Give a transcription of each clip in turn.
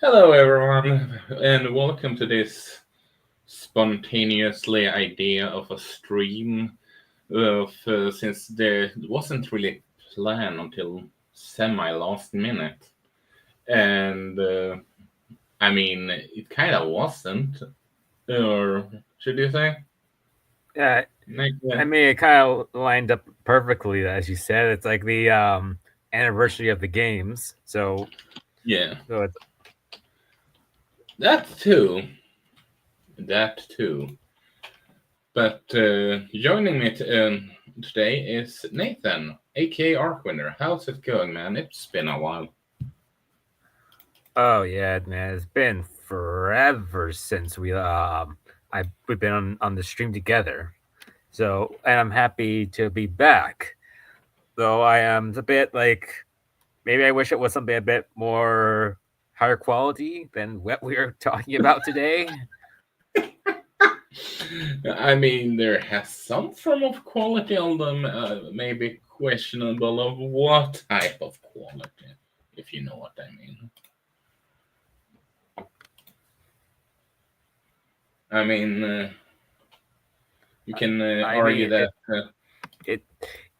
Hello, everyone, and welcome to this spontaneously idea of a stream. Since there wasn't really planned until semi last minute, and I mean it kind of wasn't, or should you say? Yeah, Like, I mean, it kind of lined up perfectly, as you said. It's like the anniversary of the games, yeah, so it's that too, that too. But joining me today is Nathan, aka Arkwinner. How's it going, man? It's been a while. oh yeah, man, it's been forever since we've been on the stream together. So, and I'm happy to be back. Though I am a bit like maybe I wish it was something a bit more higher quality than what we are talking about today. I mean, there has some form of quality on them, maybe questionable of what type of quality, if you know what I mean. I mean, you can I argue mean, that. it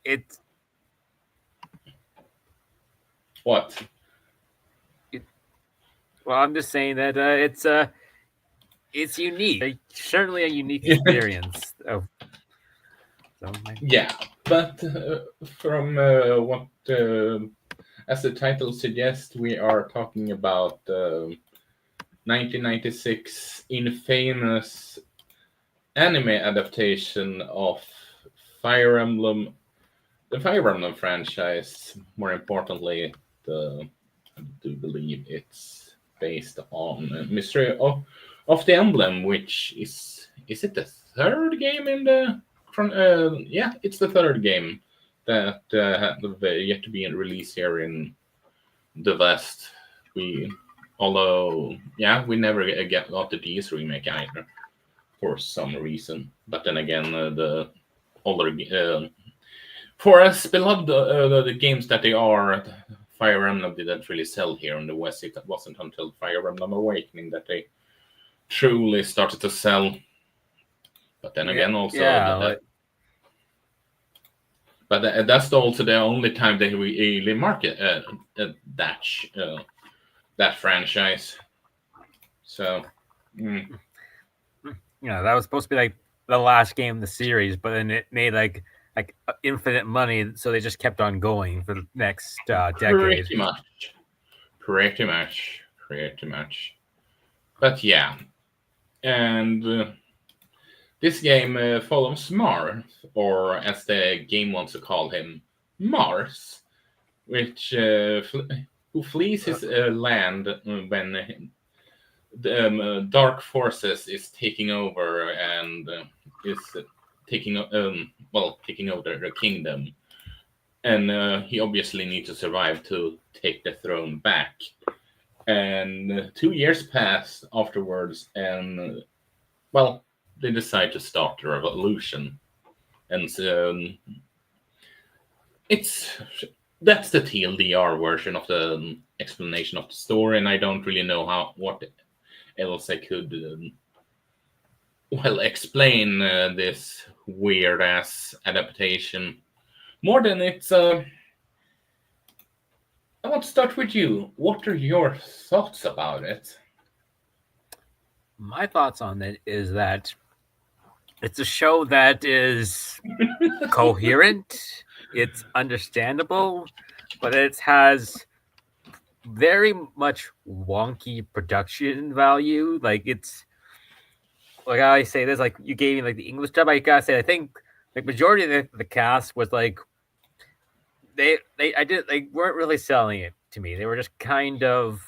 it What? it. Well, I'm just saying that it's unique. Certainly a unique experience. Yeah, but from what, as the title suggests, we are talking about 1996 infamous anime adaptation of Fire Emblem, the Fire Emblem franchise. More importantly, I do believe it's based on Mystery of the Emblem, which is it the third game in the yeah, it's the third game that have yet to be released here in the West. We although yeah, we never got the DS remake either for some reason. But then again, the older for us beloved the games that they are, Fire Emblem didn't really sell here in the West. It wasn't until Fire Emblem Awakening that they truly started to sell. But then Yeah, again, also yeah. but that's also the only time they really market that that franchise. So. Mm. That was supposed to be like the last game in the series, but then it made like infinite money, so they just kept on going for the next decade. Pretty much, pretty much, pretty much. But yeah, and this game follows Marth, or as the game wants to call him, Mars, which who flees his land when the dark forces is taking over and is taking over the kingdom, and he obviously needs to survive to take the throne back. And 2 years pass afterwards, and well, they decide to start the revolution, and so it's that's the TLDR version of the explanation of the story, and I don't really know how what else I could well explain this weird ass adaptation more than it's. I want to start with you. What are your thoughts about it? My thoughts on it is that it's a show that is coherent, it's understandable, but it has very much wonky production value. Like it's like I say this, like you gave me like the English dub. I gotta say, I think like majority of the cast was like they weren't really selling it to me. They were just kind of.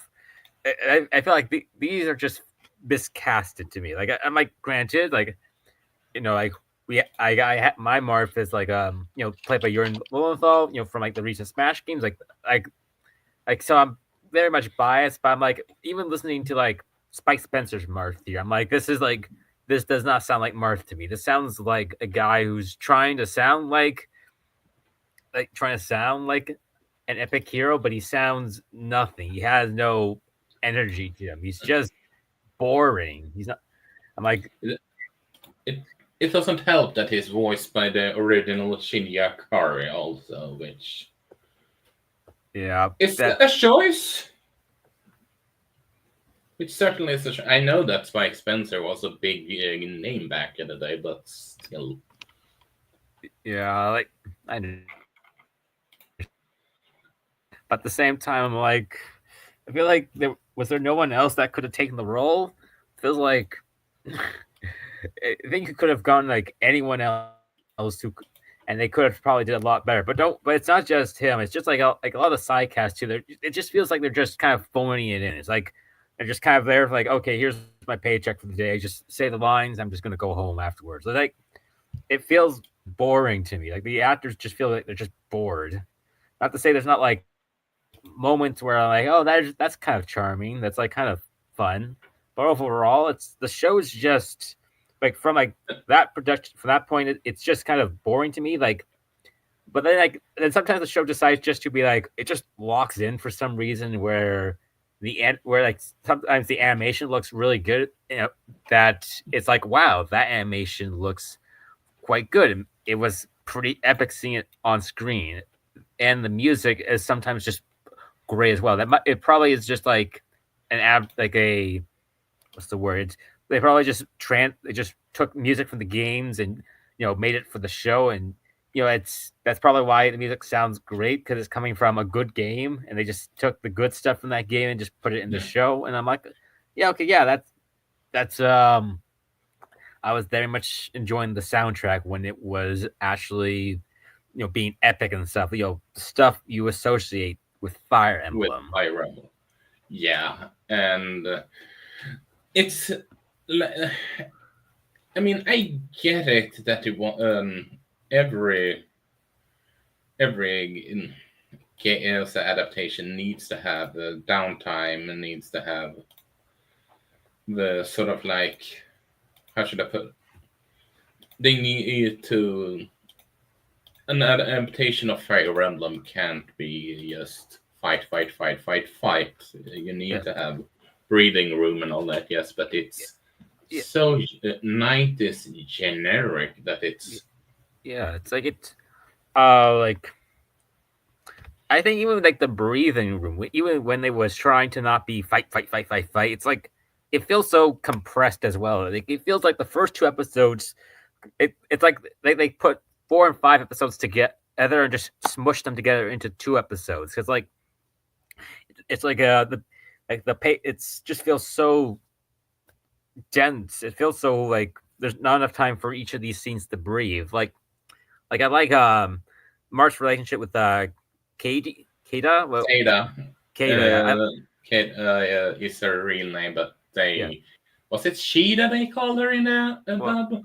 I feel like these are just miscasted to me. Like I'm like granted, like like my Marth is like played by Jurgen Lowenthal, from like the recent Smash games, like so I'm very much biased, but I'm like even listening to like Spike Spencer's Marth here, I'm like this does not sound like Marth to me. This sounds like a guy who's trying to sound like an epic hero, but he sounds nothing. He has no energy to him. He's just boring. He's not. I'm like, It, it it doesn't help that he's voiced by the original Shinya Akari also, which yeah, is that a choice. Which certainly is I know that Spike Spencer was a big name back in the day, but still. yeah, like I understand. But at the same time, I'm like, I feel like there no one else that could have taken the role. Feels like I think it could have gone like anyone else who, and they could have probably did a lot better. But don't. But it's not just him. It's just like a lot of the side casts too. It just feels like they're just kind of phoning it in. It's like they're just kind of there for like, okay, here's my paycheck for the day. Just say the lines. I'm just gonna go home afterwards. Like it feels boring to me. Like the actors just feel like they're just bored. Not to say there's not like moments where I'm like, oh, that's kind of charming. That's like kind of fun. But overall, it's the show is just like from like that production from that point, it's just kind of boring to me. Like, but then sometimes the show decides just to be like it just locks in for some reason where where like sometimes the animation looks really good. That it's like wow, that animation looks quite good. It was pretty epic seeing it on screen, and the music is sometimes just great as well. It probably is just like like a what's the word? They probably they just took music from the games and made it for the show, and that's probably why the music sounds great because it's coming from a good game, and they just took the good stuff from that game and just put it in the Yeah. show. And I'm like, yeah, okay, yeah, that's I was very much enjoying the soundtrack when it was actually being epic and stuff. Stuff you associate with Fire With Emblem. Fire Emblem. Yeah, and it's. I mean, I get it that you want every KS adaptation needs to have the downtime and needs to have the sort of like how should I put? They need to an adaptation of Fire Emblem can't be just fight, fight, fight, fight, fight. You Yeah, need to have breathing room and all that, yes, but yeah, it's yeah, so 90s generic that yeah. it's Yeah, it's like like I think even like the breathing room, even when they was trying to not be fight, fight, fight, fight, fight, it's like it feels so compressed as well. Like it feels like the first two episodes, it's like they put 4 and 5 episodes together and just smushed them together into 2 episodes because like it's like the pay it's just feels so dense. It feels so like there's not enough time for each of these scenes to breathe. Like I like Mark's relationship with Kada. Well, Ada. Kada. Yeah, Kate is her real name, but yeah, they was it she that they called her in a well, dub?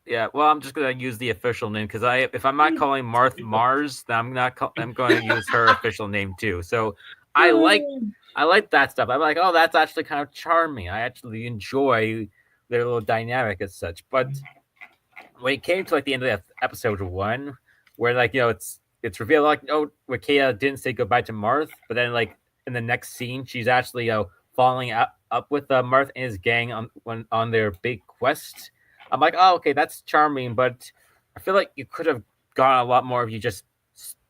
yeah. Well, I'm just gonna use the official name because if I'm not calling Marth Mars, then I'm going to use her official name too. So I like I like that stuff. I'm like, oh, that's actually kind of charming. I actually enjoy their little dynamic as such. But when it came to like the end of episode 1, where like it's revealed like where Kaya didn't say goodbye to Marth, but then like in the next scene she's actually falling up with Marth and his gang on their big quest. I'm like, oh okay, that's charming, but I feel like you could have gone a lot more if you just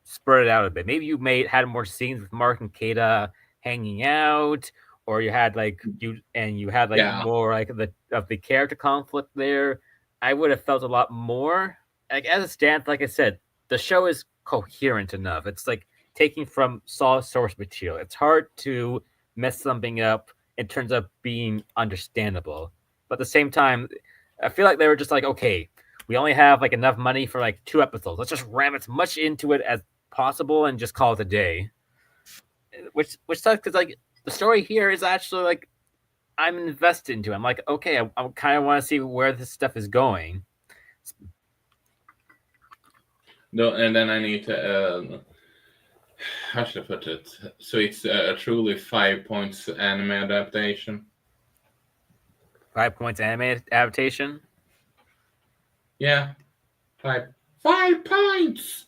spread it out a bit. Maybe you had more scenes with Mark and Kata hanging out, or you had like Yeah. more like the character conflict there. I would have felt a lot more. Like as it stands, like I said, the show is coherent enough. It's like taking from solid source material. It's hard to mess something up in terms of being understandable. But at the same time, I feel like they were just like, okay, we only have like enough money for like 2 episodes. Let's just ram as much into it as possible and just call it a day. Which sucks because like the story here is actually like I'm invested into it. I'm like, okay, I kind of want to see where this stuff is going. No, and then I need to how should I put it? So it's a truly 5 points anime adaptation. 5 points anime adaptation. Yeah, 5 points.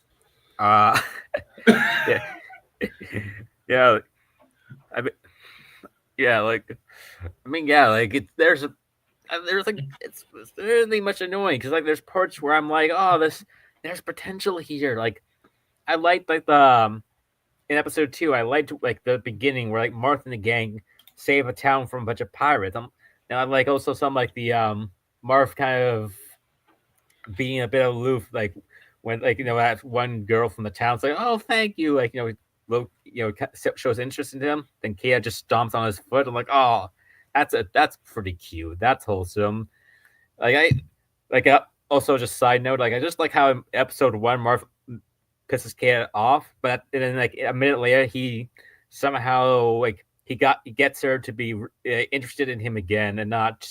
Uh, yeah, yeah. I mean, Yeah, like I mean, yeah, like there's like it's really much annoying because like there's parts where I'm like, oh, there's potential here. Like I liked like the in episode 2, I liked like the beginning where like Martha and the gang save a town from a bunch of pirates. And I like also some like the Marv kind of being a bit aloof, like when like that one girl from the town's like, oh, thank you, like shows interest in him. Then Kia just stomps on his foot. I'm like, oh, that's pretty cute. That's wholesome. Like I like also just side note, like I just like how in episode 1 Marv pisses Kia off, but then like a minute later he somehow like he gets her to be interested in him again and not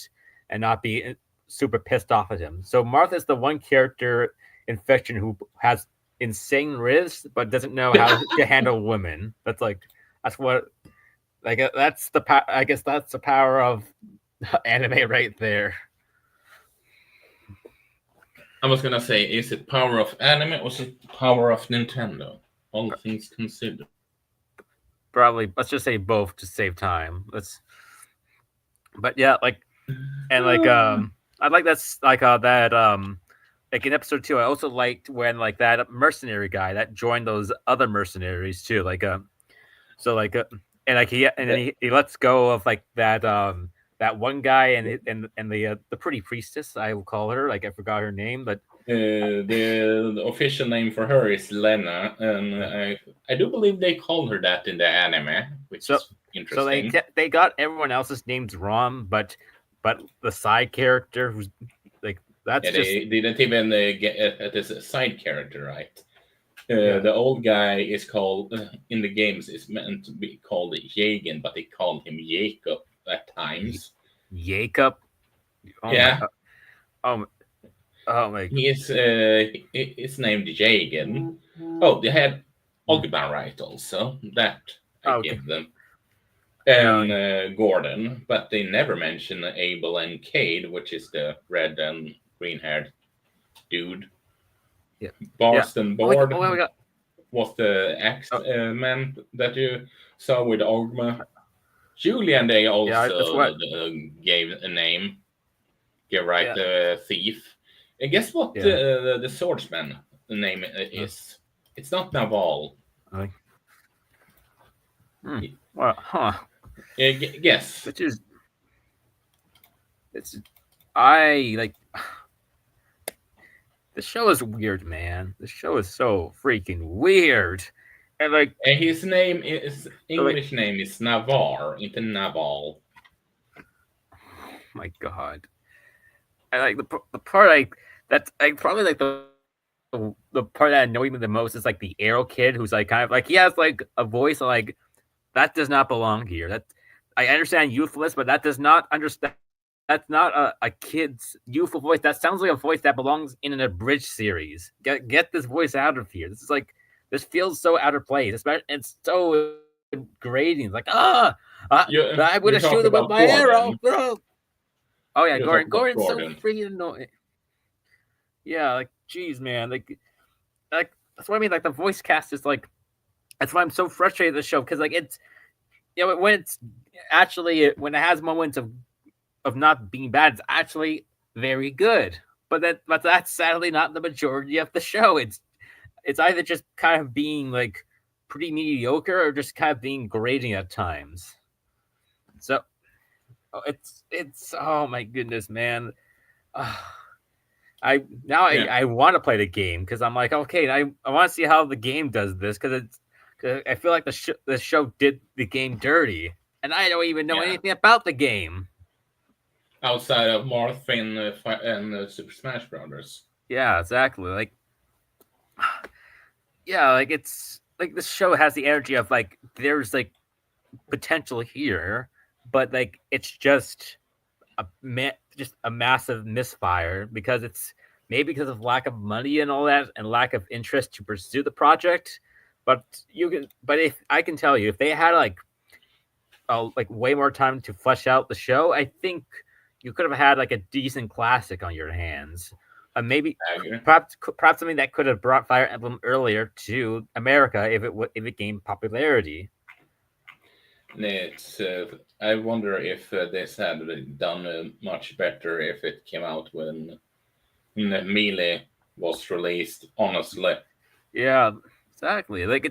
be super pissed off at him. So Martha's the one character in fiction who has insane riz but doesn't know how to handle women. That's what that's the I guess that's the power of anime right there. I was gonna say, is it power of anime or is it power of Nintendo? All things considered. Probably let's just say both to save time. But yeah, like and like I like that's like that like in episode 2 I also liked when like that mercenary guy that joined those other mercenaries too, like so like and like he lets go of like that one guy and the pretty priestess, I will call her, like I forgot her name, but The official name for her is Lena, and I do believe they call her that in the anime, which so is interesting. they got everyone else's names wrong, but the side character who's like that's Yeah, just they didn't even get this side character right. yeah. The old guy is called in the games is meant to be called Jagen, but they called him Jacob at times. Jacob. Oh Yeah, my. Oh, oh my. he's named Jagen. Oh, they had Ogban right also. That I Okay. give them. Yeah. And Gordon, but they never mention Abel and Cade, which is the red and green haired dude. Yeah. Barston Oh my god. Board Oh my god. was the axe Oh, man that you saw with Ogma. Julian, they yeah. That's also what. gave a name. Give right Yeah. the thief. And guess what Yeah. the swordsman name is? It's not Naval. Like, well, huh. Guess. Which is. It's. I like. The show is weird, man. The show is so freaking weird. And like. And his name is Like, English name is Navar, inte Naval. my god. I like the part that's like probably like the part that annoyed me the most is like the arrow kid who's like kind of like he has like a voice like that does not belong here. That I understand youthfulness, but that does not understand. That's not a kid's youthful voice. That sounds like a voice that belongs in an abridged series. Get this voice out of here. This feels so out of place. It's so grating. It's like I'm gonna shoot him with my arrow. Oh yeah, You're Gordon. talking about Gordon's so Gordon. freaking annoying. Yeah, like geez, man. Like that's what I mean. Like the voice cast is like that's why I'm so frustrated with the show because like it's when it's actually when it has moments of not being bad, it's actually very good. But that's sadly not the majority of the show. It's either just kind of being like pretty mediocre or just kind of being grating at times. So it's oh my goodness, man. I want to play the game because I'm like, okay, I want to see how the game does this because I feel like the show did the game dirty, and I don't even know anything about the game outside of Marth and Super Smash Brothers. Yeah, exactly. Like, yeah, like it's like this show has the energy of like there's like potential here, but like it's just just a massive misfire because it's maybe because of lack of money and all that and lack of interest to pursue the project. But if I can tell you, if they had like way more time to flesh out the show, I think you could have had like a decent classic on your hands. Maybe perhaps something that could have brought Fire Emblem earlier to America if it gained popularity. It's. I wonder if this had been done much better if it came out when Melee was released. Honestly, Yeah, exactly. Like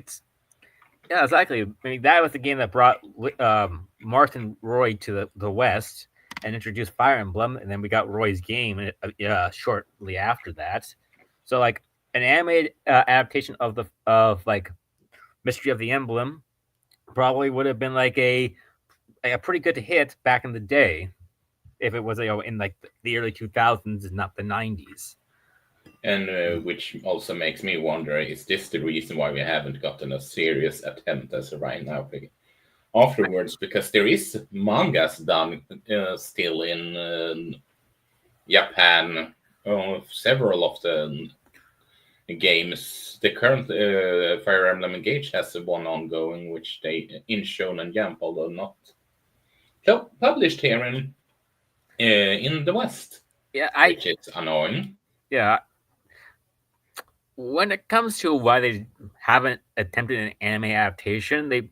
yeah, exactly. I mean, that was the game that brought Martin Roy to the West and introduced Fire Emblem, and then we got Roy's game shortly after that. So like an animated adaptation of the of like Mystery of the Emblem probably would have been like a pretty good hit back in the day if it was in like the early 2000s and not the 90s. and which also makes me wonder: is this the reason why we haven't gotten a serious attempt as of right now? Afterwards, because there is mangas done still in Japan. Several of the games. The current Fire Emblem Engage has one ongoing, which they in Shonen Jump, although not published here in the West, Yeah, which is annoying. yeah. When it comes to why they haven't attempted an anime adaptation, they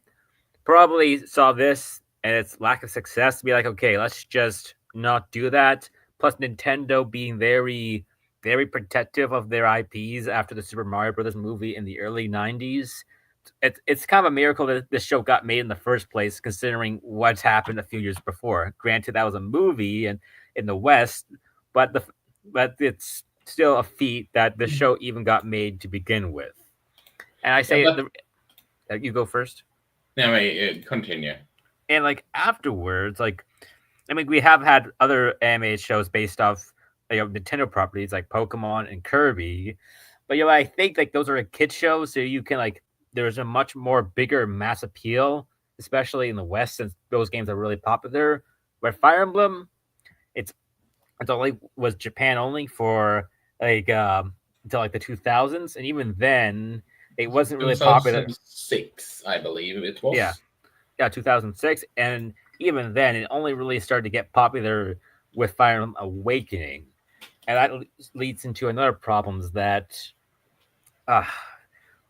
probably saw this and its lack of success to be like, okay, let's just not do that. Plus, Nintendo being very, very protective of their IPs after the Super Mario Brothers movie in the early 90s. It's kind of a miracle that this show got made in the first place, considering what's happened a few years before. Granted, that was a movie and in the West, but but it's still a feat that the show even got made to begin with. And I Yeah, say but you go first. anyway, continue. And like afterwards, like I mean, we have had other anime shows based off Nintendo properties like Pokemon and Kirby, but I think like those are kid shows, so you can like there's a much more bigger mass appeal, especially in the West since those games are really popular. Where Fire Emblem, it's it's only was Japan only for like until like the 2000s, and even then it wasn't really popular. 2006, I believe it Yeah, was. yeah, 2006, and even then, it only really started to get popular with Fire Emblem Awakening, and that leads into another problems that, uh,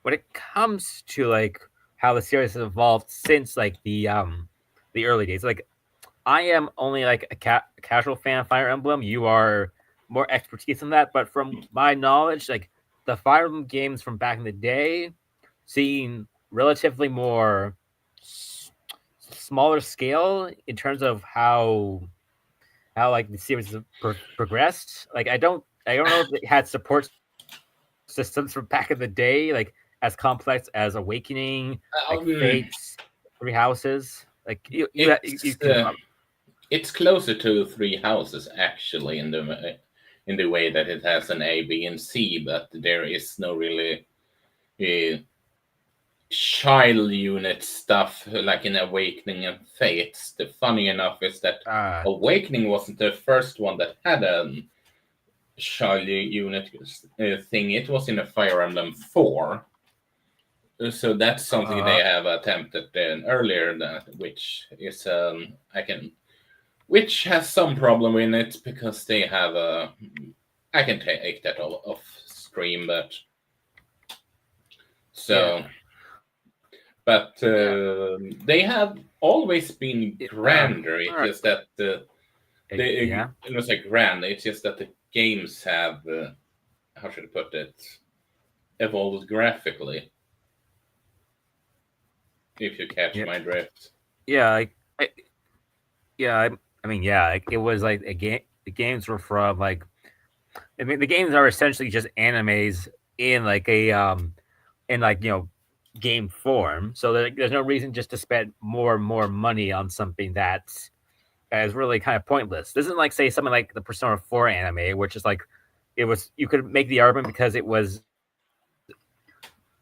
when it comes to like how the series has evolved since like the early days. Like, I am only like a casual fan of Fire Emblem. You are more expertise in that, but from my knowledge, like the Fire Emblem games from back in the day, seeing relatively more smaller scale in terms of how like the series has progressed. Like I don't know if it had support systems from back in the day, like as complex as Awakening, like Um, Fates, Three Houses. Like you it's can it's closer to Three Houses actually in the way that it has an A, B, and C, but there is no really uh, child unit stuff like in Awakening and Fates. The funny enough is that Awakening wasn't the first one that had a child unit thing. It was in a Fire Emblem 4. So that's something they have attempted earlier, that which is which has some problem in it because they have a. I can take that all off stream, but yeah. so but Yeah. they have always been grander. All It's right. just that Yeah. it was like grand. It's just that the games have how should I put it, evolved graphically. If you catch Yeah. my drift. Yeah. Yeah. I mean, yeah. Like it was like a game. The games were from like. I mean, the games are essentially just animes in like in like game form. So there's no reason just to spend more and more money on something that is really kind of pointless. This isn't like say something like the Persona 4 anime, which is like it was. You could make the argument because it was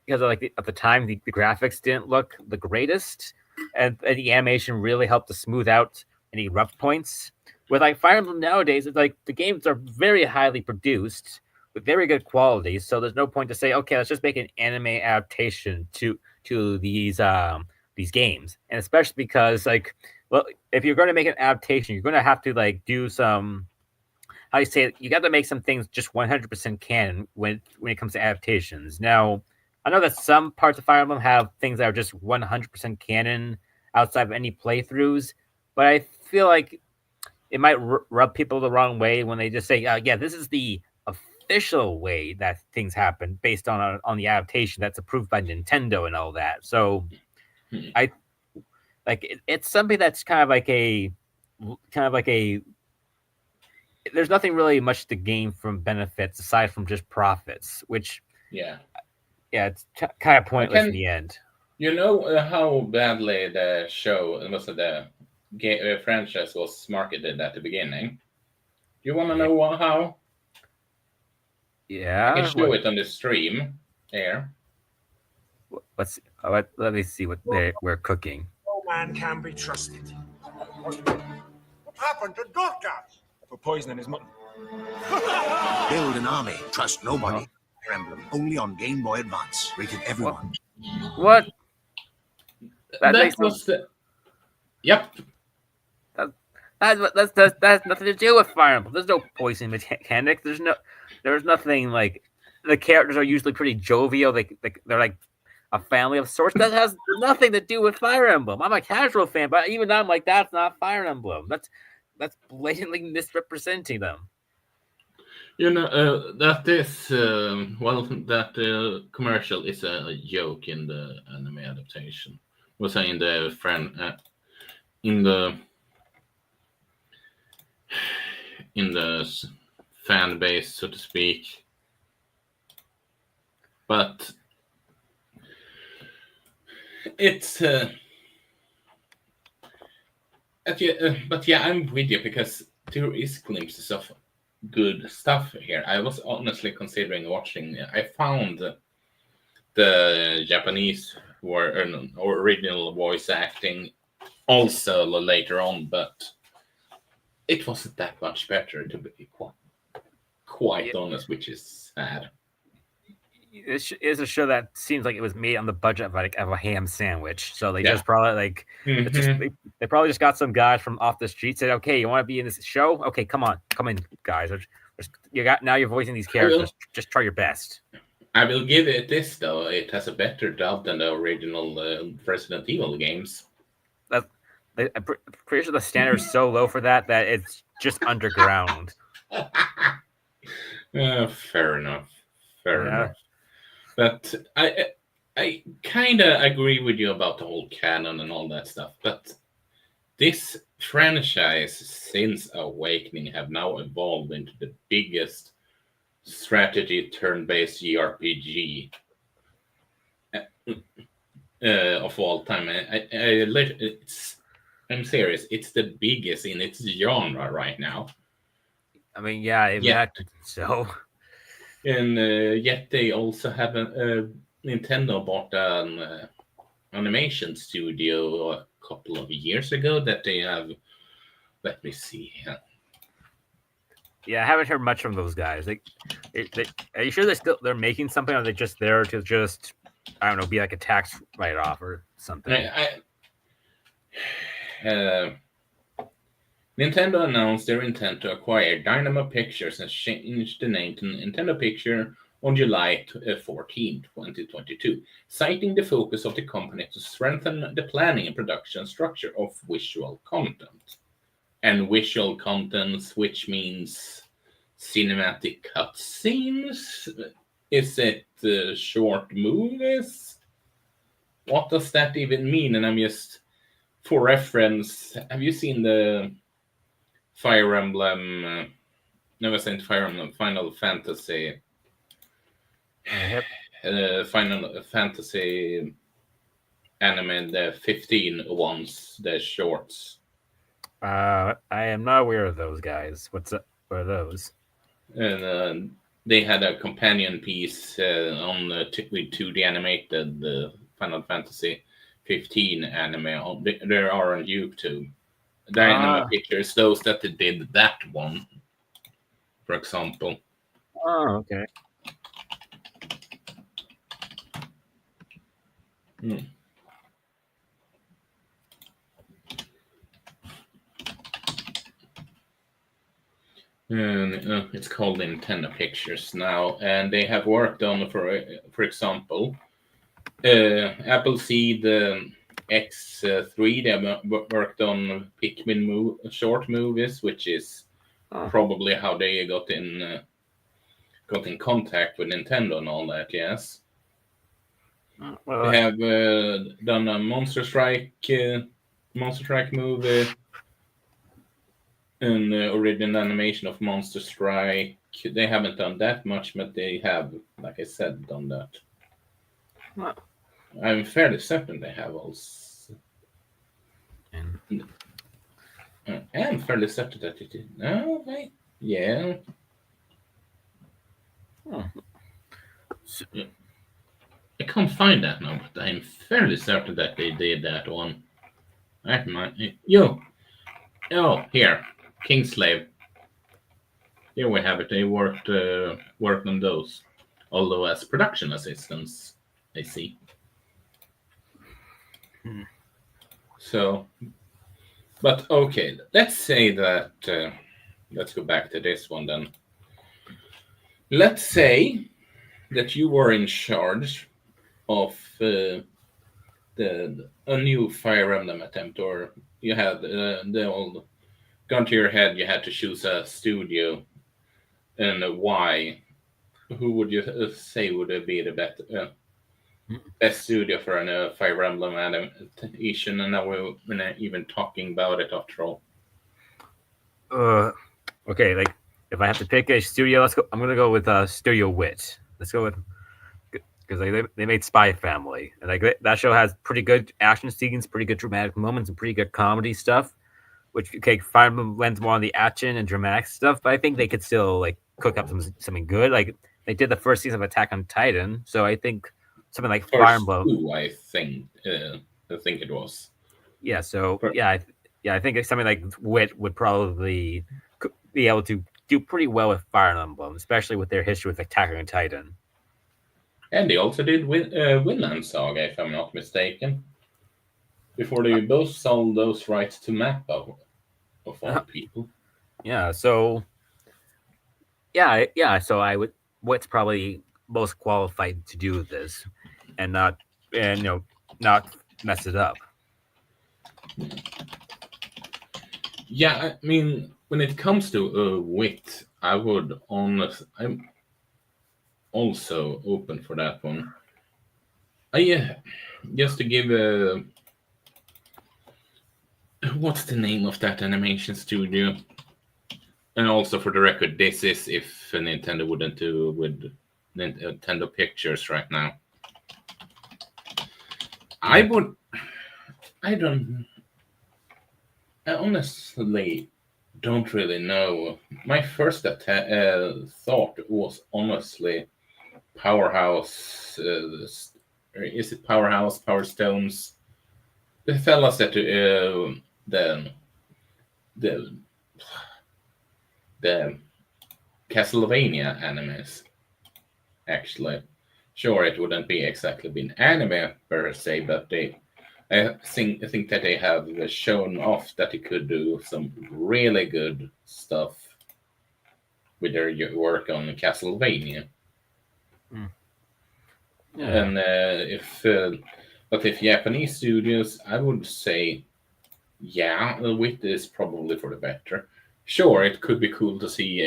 because of like at the time the graphics didn't look the greatest, and the animation really helped to smooth out any rough points. With like Fire Emblem nowadays, it's like the games are very highly produced with very good quality, so there's no point to say, okay, let's just make an anime adaptation to these games, and especially because like, well, if you're going to make an adaptation, you're going to have to like do some how you say it, you got to make some things just 100% canon when it comes to adaptations. Now, I know that some parts of Fire Emblem have things that are just 100% canon, outside of any playthroughs. But I feel like it might rub people the wrong way when they just say, "Yeah, this is the official way that things happen based on the adaptation that's approved by Nintendo and all that." So I like it's something that's kind of like a there's nothing really much to gain from benefits aside from just profits, which yeah. it's kind of pointless in Can the end. you know how badly the show, the franchise was marketed at the beginning? You want to Yeah, know how? I can yeah. show it on the stream here. Let me see what we're cooking. No man can be trusted. What happened to Doctor? For poisoning his mutton. Build an army. Trust nobody. Oh. Fire Emblem. Only on Game Boy Advance. Rated everyone. What? That was the. Yep. That has nothing to do with Fire Emblem. There's no poison mechanic. There's nothing like the characters are usually pretty jovial. They're like a family of sorts. That has nothing to do with Fire Emblem. I'm a casual fan, but even I'm like, that's not Fire Emblem. That's blatantly misrepresenting them. You know that is that commercial is a joke in the anime adaptation. Was in the in the fan base, so to speak. But it's but yeah, I'm with you because there is glimpses of good stuff here. I was honestly considering watching. I found the Japanese or original voice acting also later on, but it wasn't that much better, to be quite honest, which is sad. This is a show that seems like it was made on the budget of a ham sandwich. So they Yeah. just probably like it's just they probably just got some guys from off the street said, "Okay, you want to be in this show? Okay, come in, guys. You got now you're voicing these characters. Just try your best." I will give it this though; it has a better dub than the original Resident Evil games. I'm pretty sure the standard is so low for that it's just underground. Fair enough. Fair enough. But I kind of agree with you about the whole canon and all that stuff. But this franchise, since Awakening, have now evolved into the biggest strategy turn-based JRPG of all time. I'm serious. It's the biggest in its genre right now. I mean, yeah, I imagine so. And yet they also have Nintendo bought an animation studio a couple of years ago that they have. Let me see. Yeah, I haven't heard much from those guys. Are you sure they're making something, or are they just there to just I don't know, be like a tax write-off or something? Nintendo announced their intent to acquire Dynamo Pictures and change the name to Nintendo Picture on July 14, 2022, citing the focus of the company to strengthen the planning and production structure of visual content. And visual content, which means cinematic cutscenes? Is it short movies? What does that even mean? And I'm just, for reference, have you seen the Fire Emblem? Never seen Fire Emblem. Final Fantasy. Final Fantasy anime, the 15 ones, the shorts. I am not aware of those guys. What are those? And they had a companion piece on with 2D animated the Final Fantasy 15 anime. There are on YouTube. Dynamo Pictures, those that did that one, for example. Oh, okay. And it's called Nintendo Pictures now, and they have worked on, for example, Appleseed X3. They worked on Pikmin short movies, which is probably how they got in contact with Nintendo and all that. Yes, Well, they have done a Monster Strike movie, an original animation of Monster Strike. They haven't done that much, but they have, like I said, done that. Well. I'm fairly certain they have also. I'm fairly certain that it did. No, wait. Yeah. So, I can't find that now, but I'm fairly certain that they did that one. That might. Yo. Oh, here. Kingslave. Here we have it. They worked on those, although as production assistants, I see. So, but okay, let's say that. Let's go back to this one then. Let's say that you were in charge of a new Fire Emblem attempt, or you had the old gun to your head. You had to choose a studio and why. Who would you say would be the best studio for a Fire Emblem adaptation? And now we're not even talking about it after all. Okay, like if I have to pick a studio, let's go. I'm gonna go with Studio Wit. Let's go with because they made Spy Family, and like that show has pretty good action scenes, pretty good dramatic moments, and pretty good comedy stuff. Which Fire Emblem lends more on the action and dramatic stuff, but I think they could still like cook up something good. Like they did the first season of Attack on Titan, so I think something like Fire Emblem. I think it was. Yeah. So I think something like Wit would probably be able to do pretty well with Fire Emblem, especially with their history with Attack on Titan. And they also did Vinland Saga, if I'm not mistaken. Before they both sold those rights to Mappa, of all people. Yeah. So. Yeah. So I would. What's probably most qualified to do this, and not mess it up. Yeah, I mean, when it comes to Wit, I'm also open for that one. Just to give what's the name of that animation studio? And also for the record, this is if Nintendo wouldn't do with Nintendo Pictures right now. I honestly don't really know. My first thought was honestly Powerhouse. Is it Powerhouse? Power Stones? The fellas that the Castlevania animes. Actually, sure, it wouldn't be exactly been anime per se, but I think that they have shown off that they could do some really good stuff with their work on Castlevania. Yeah. And if Japanese studios, I would say, yeah, Wit is probably for the better. Sure, it could be cool to see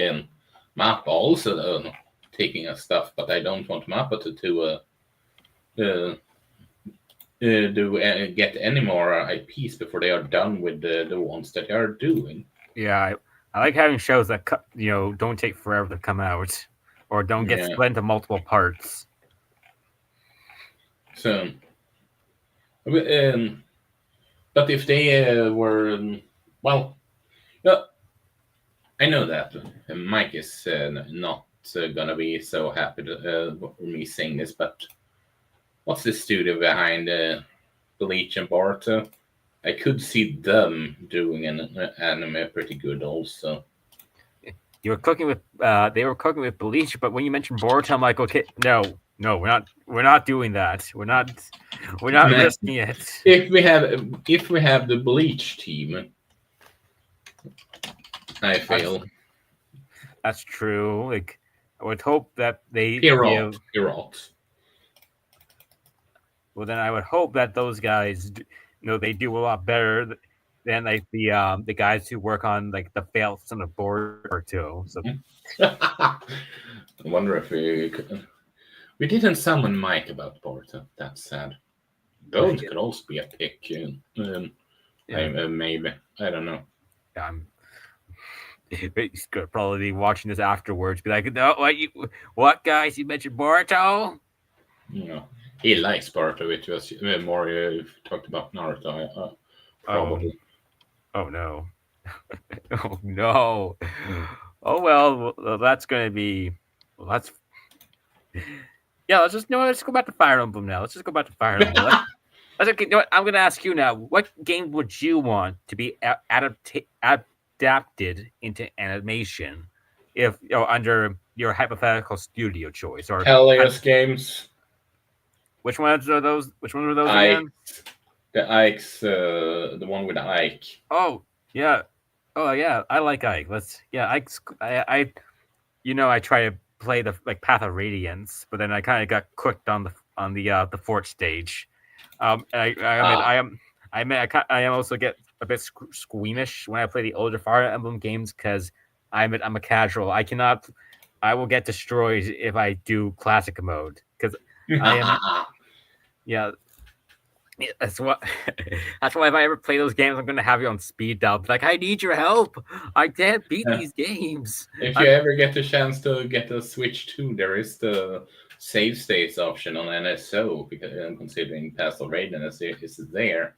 Mappa also taking a stuff, but I don't want Mappa to get any more IPs before they are done with the ones that they are doing. Yeah, I like having shows that don't take forever to come out, or don't get split into multiple parts. So, but if they were well, I know that Mike is not gonna be so happy for me saying this, but what's the studio behind Bleach and Boruto? I could see them doing an anime pretty good also. You were cooking with they were cooking with Bleach, but when you mentioned Boruto, I'm like, okay, no, we're not doing that. We're not risking it. If we have the Bleach team, I feel that's true. Like I would hope that they Pirate. Well, then I would hope that those guys they do a lot better than like the guys who work on like the failed son of board too. So I wonder if we didn't summon Mike about Porta. That's sad. Bones could also be a pick. Maybe. I don't know. I'm he's gonna probably be watching this afterwards. Be like, no, what guys? You mentioned Boruto? He likes Boruto, which was more talked about Naruto. Probably. Oh no. Oh no. Oh well, that's gonna be. Well, that's. Yeah, let's go back to Fire Emblem now. Let's just go back to Fire Emblem. Okay. You know what? I'm gonna ask you now. What game would you want to be adapted into animation, if under your hypothetical studio choice? Or Helios games. Which ones are those? Which ones are those Ike. again? The Ike's, the one with Ike. Oh yeah, I like Ike. Ike's. I try to play the Path of Radiance, but then I kind of got cooked on the fort stage. I am also get a bit squeamish when I play the older Fire Emblem games because I'm a casual. I will get destroyed if I do classic mode because I am. Yeah, that's what. That's why if I ever play those games, I'm gonna have you on speed dial. Like, I need your help. I can't beat these games. If you ever get the chance to get a Switch 2, there is the save states option on NSO, because considering Path of Radiance is there.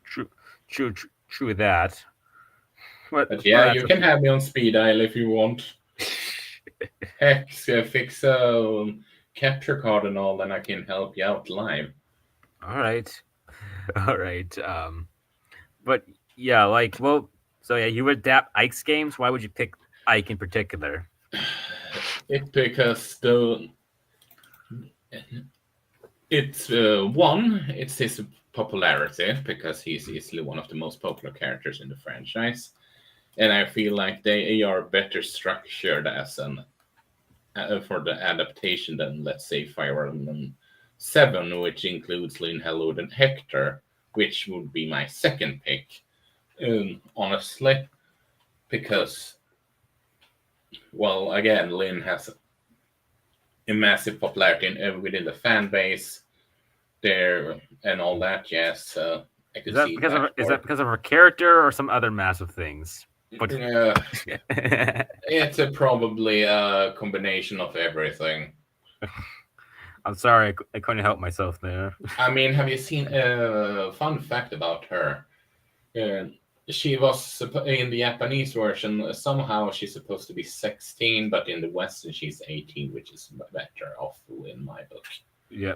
True that. But yeah, you can have me on speed dial if you want. Heck, fix a capture card and all, then I can help you out live. All right. But yeah, so yeah, you would adapt Ike's games. Why would you pick Ike in particular? Because it's his popularity, because he's easily one of the most popular characters in the franchise, and I feel like they are better structured as for the adaptation than, let's say, Fire Emblem 7, which includes Lynn, Hellwood, and Hector, which would be my second pick, honestly, because, well, again, Lynn has a massive popularity within the fan base there and all that. Yes, I could see that. Is that because of her character or some other massive things? But it's probably a combination of everything. I'm sorry, I couldn't help myself there. I mean, have you seen a fun fact about her? She was in the Japanese version. Somehow she's supposed to be 16, but in the Western she's 18, which is better off in my book. Yeah,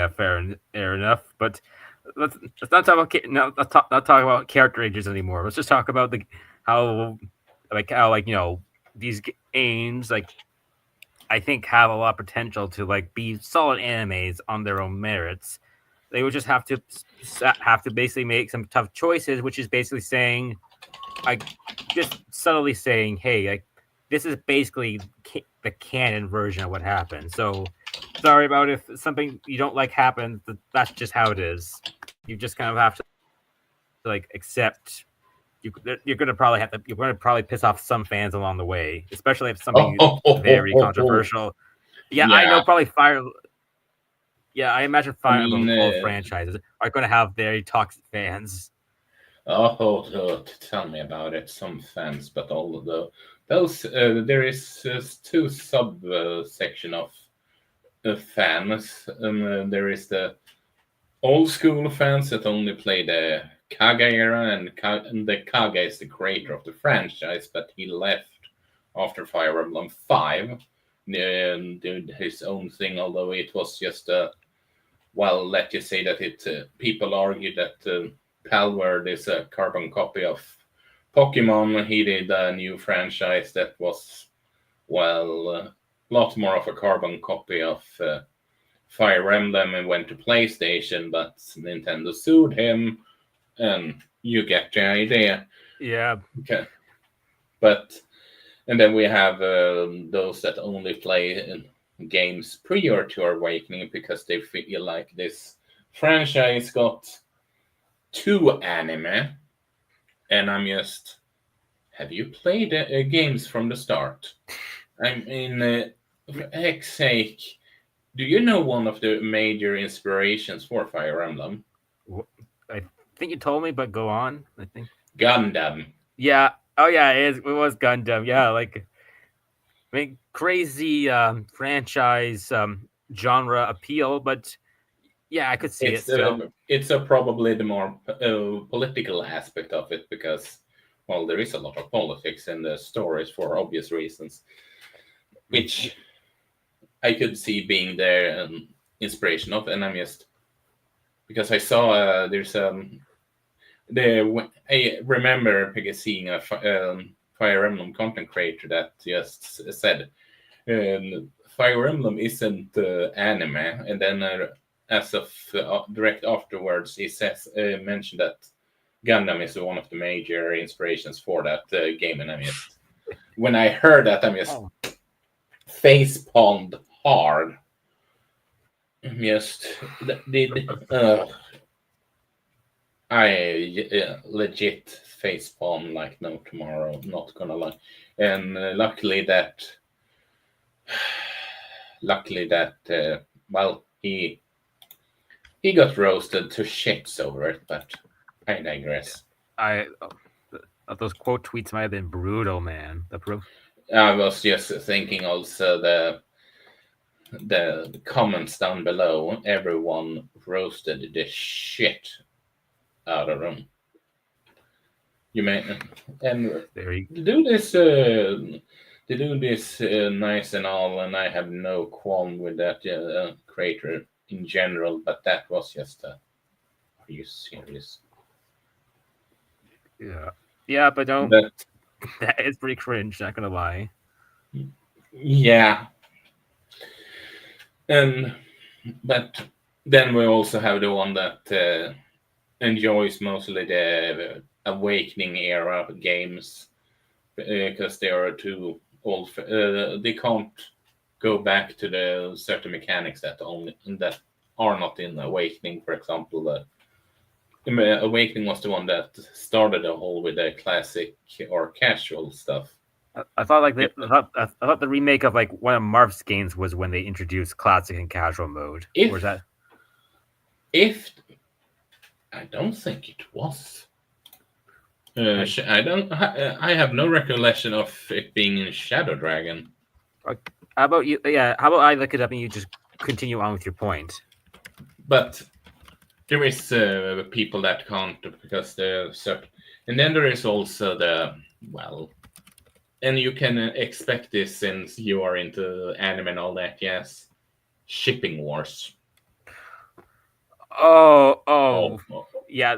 fair enough. But let's not talk about not talk about character ages anymore. Let's just talk about how these games I think have a lot of potential to be solid animes on their own merits. They would just have to basically make some tough choices, which is basically saying, just subtly saying, hey, this is basically the canon version of what happened. So sorry about if something you don't like happens. That's just how it is. You just kind of have to accept. You're gonna probably piss off some fans along the way, especially if something very controversial. Yeah, I know. Probably Fire. Yeah, I imagine Fire Emblem old franchises are going to have very toxic fans. Tell me about it. Some fans, but all of those there is two section of fans. There is the old school fans that only play the Kaga era, and the Kaga is the creator of the franchise, but he left after Fire Emblem 5 and did his own thing, although it was just let's just say that people argue that Palworld is a carbon copy of Pokemon. He did a new franchise that was, a lot more of a carbon copy of Fire Emblem and went to PlayStation, but Nintendo sued him, and you get the idea. Yeah. Okay. And then we have those that only play games prior to Awakening because they feel like this franchise got to anime, and I'm just, have you played games from the start? I mean, for heck's sake, do you know one of the major inspirations for Fire Emblem? I think you told me, but go on. I think. Gundam. Yeah. Oh yeah, it was Gundam. Yeah, like I mean, crazy franchise genre appeal, but yeah, I could see it still. It's probably the more political aspect of it because, well, there is a lot of politics in the stories for obvious reasons, which I could see being their inspiration of, and I'm just because I saw there's I remember seeing a Fire Emblem content creator that just said Fire Emblem isn't anime, and then as of direct afterwards, he says mentioned that Gundam is one of the major inspirations for that game, and I'm just when I heard that, I'm just face palmed hard. Just did I legit face palm like no tomorrow. Not gonna lie, and luckily that well he got roasted to shits over it, but I digress. Those quote tweets might have been brutal, man. I was just thinking also the comments down below. Everyone roasted the shit out of them. You may and they do this. They do this nice and all, and I have no qualm with that creator in general. But that was just are you serious? Yeah, but don't. That is pretty cringe. Not gonna lie. Yeah, but then we also have the one that enjoys mostly the Awakening era games because they are too old. They can't go back to the certain mechanics that are not in Awakening. For example, Awakening was the one that started the whole with the classic or casual stuff. I thought I thought the remake of like one of Marv's games was when they introduced classic and casual mode. Or was that? I don't think it was. I have no recollection of it being in Shadow Dragon. How about you? Yeah. How about I look it up and you just continue on with your point? But there is people that can't because they're certain, and then there is also and you can expect this since you are into anime and all that. Yes, shipping wars. Oh. Yeah.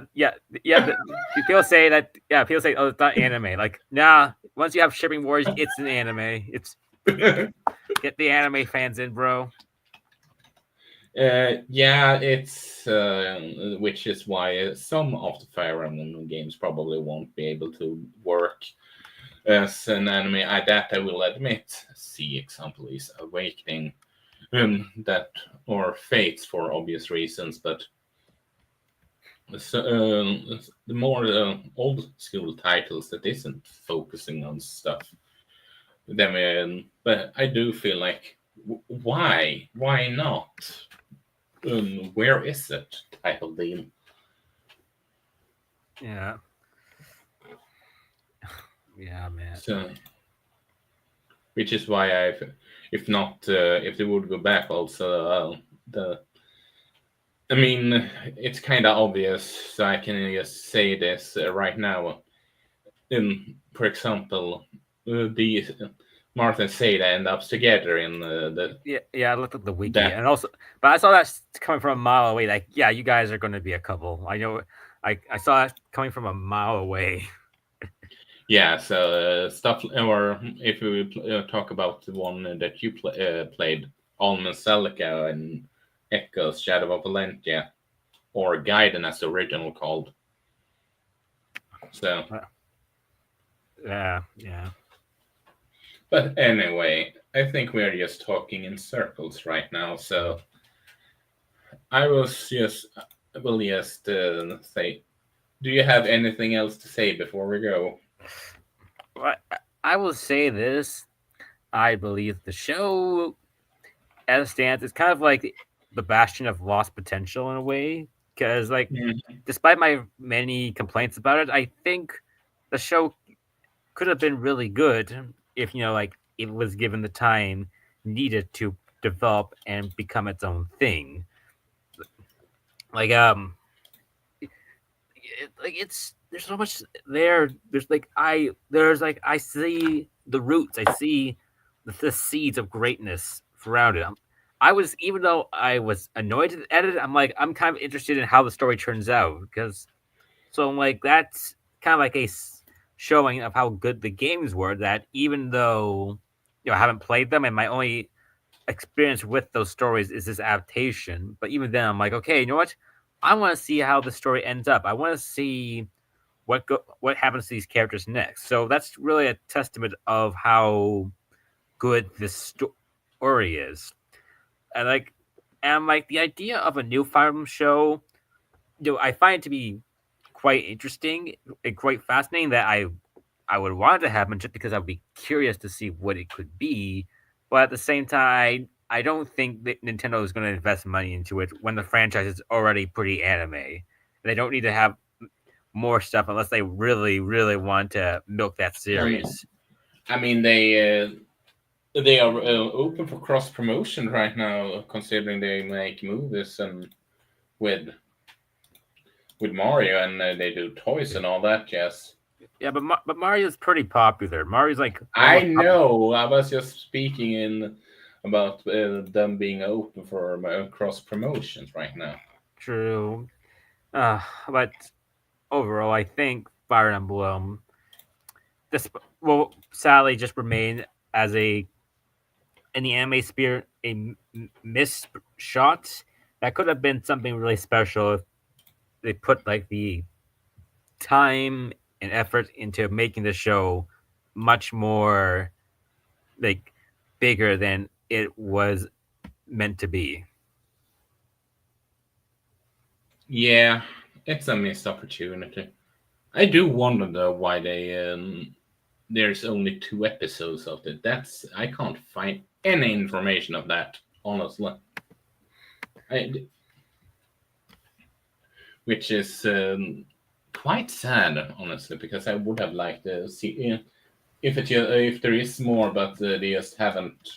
People say that. Yeah, people say, "Oh, it's not anime." Like, nah. Once you have shipping wars, it's an anime. It's get the anime fans in, bro. Yeah, it's which is why some of the Fire Emblem games probably won't be able to work as an anime. I will admit. See example is Awakening, that or Fates for obvious reasons, but the more old school titles that isn't focusing on stuff. Then, but I do feel like why not? Where is it? Type of deal. Yeah. Yeah, man. So, which is why if they would go back, also I mean, it's kind of obvious, so I can just say this right now. For example, the Martha and Seda end up together in the. Yeah. I looked at the wiki, and also, but I saw that coming from a mile away. Like, yeah, you guys are going to be a couple. I know. I saw it coming from a mile away. Yeah, so stuff, or if we talk about the one that you played, Alma Celica and Echoes, Shadow of Valentia, or Gaiden as the original called. So. Yeah. But anyway, I think we're just talking in circles right now, so I will just say Do you have anything else to say before we go? I will say this: I believe the show, as it stands, is kind of like the bastion of lost potential in a way. Because, like, Mm. despite my many complaints about it, I think the show could have been really good if like it was given the time needed to develop and become its own thing. Like it's there's so much there. I see the roots. I see the seeds of greatness around it. I was even though I was annoyed at it, I'm kind of interested in how the story turns out because so I'm like that's kind of like showing of how good the games were. That even though I haven't played them and my only experience with those stories is this adaptation, but even then I'm like, okay, you know what? I want to see how the story ends up. I want to see what happens to these characters next. So that's really a testament of how good this story is. And like the idea of a new Fire Emblem show, I find it to be quite interesting and quite fascinating. That I would want it to happen just because I would be curious to see what it could be. But at the same time, I don't think that Nintendo is going to invest money into it when the franchise is already pretty anime. They don't need to have more stuff unless they really, really want to milk that I mean, series. they are open for cross promotion right now, considering they make movies and with with Mario and they do toys and all that. Yes, Yeah, but Mario's pretty popular. Mario's like one of I the most popular. know. I was just speaking in about them being open for cross promotions right now. True. But overall, I think Fire Emblem this will sadly just remain as in the anime spirit missed shot that could have been something really special if they put like the time and effort into making the show much more like bigger than it was meant to be. Yeah, it's a missed opportunity. I do wonder though why they there's only 2 episodes of it. That's I can't find any information of that honestly. I, which is quite sad honestly because I would have liked to see if there is more, but they just haven't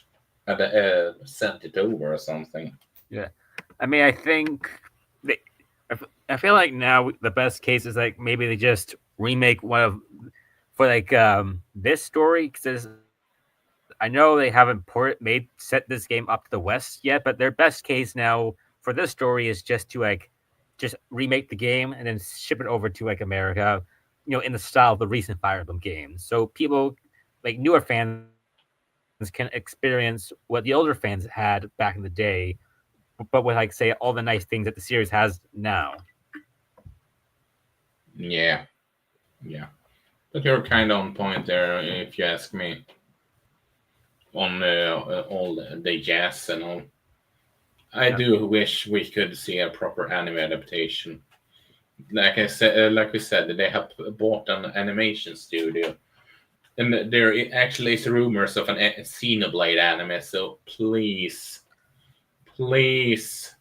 sent it over or something. Yeah, I mean, I think they, I feel like now the best case is like maybe they just remake one of for like this story because I know they haven't set this game up to the West yet, but their best case now for this story is just to like just remake the game and then ship it over to like America, in the style of the recent Fire Emblem games, so people like newer fans can experience what the older fans had back in the day, but with like say all the nice things that the series has now. Yeah, yeah. But you're kind of on point there, if you ask me, on all the jazz and all. I Yeah, do wish we could see a proper anime adaptation. Like I said, like we said, they have bought an animation studio, and there actually is rumors of an Xenoblade anime. So please, please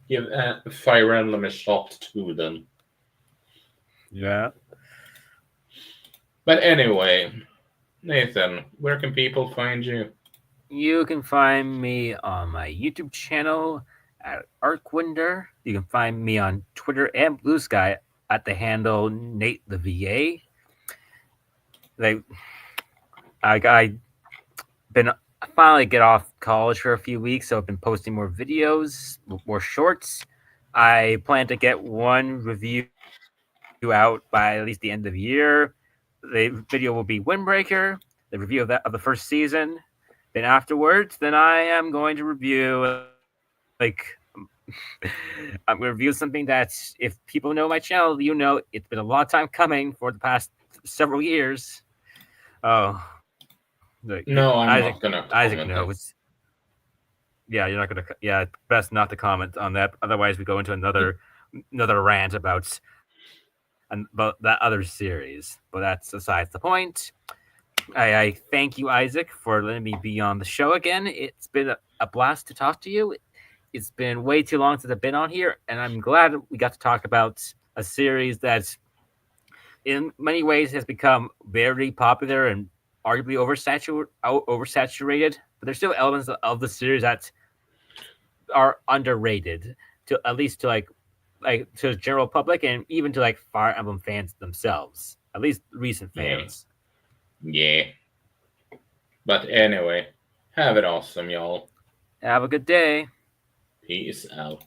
give Fire Emblem a shot to them. yeah. But anyway, Nathan, where can people find you? You can find me on my YouTube channel at Arcwinder. You can find me on Twitter and Blue Sky at the handle Nate the VA. Like I been finally get off college for a few weeks, so I've been posting more videos, more shorts. I plan to get one review out by at least the end of the year. The video will be Windbreaker, the review of the first season. Then afterwards, then I am going to review like I'm going to review something that if people know my channel, it's been a long time coming for the past several years. Oh, No, I'm Isaac not gonna comment knows. that. Yeah, you're not gonna. Yeah, best not to comment on that. Otherwise, we go into another another rant about that other series. But that's besides the point. I thank you, Isaac, for letting me be on the show again. It's been a blast to talk to you. It's been way too long since I've been on here, and I'm glad we got to talk about a series that, in many ways, has become very popular and arguably oversaturated. But there's still elements of the series that are underrated, to at least to like to the general public and even to like Fire Emblem fans themselves, at least recent fans. Yeah. But anyway, have it awesome, y'all. Have a good day. Peace out.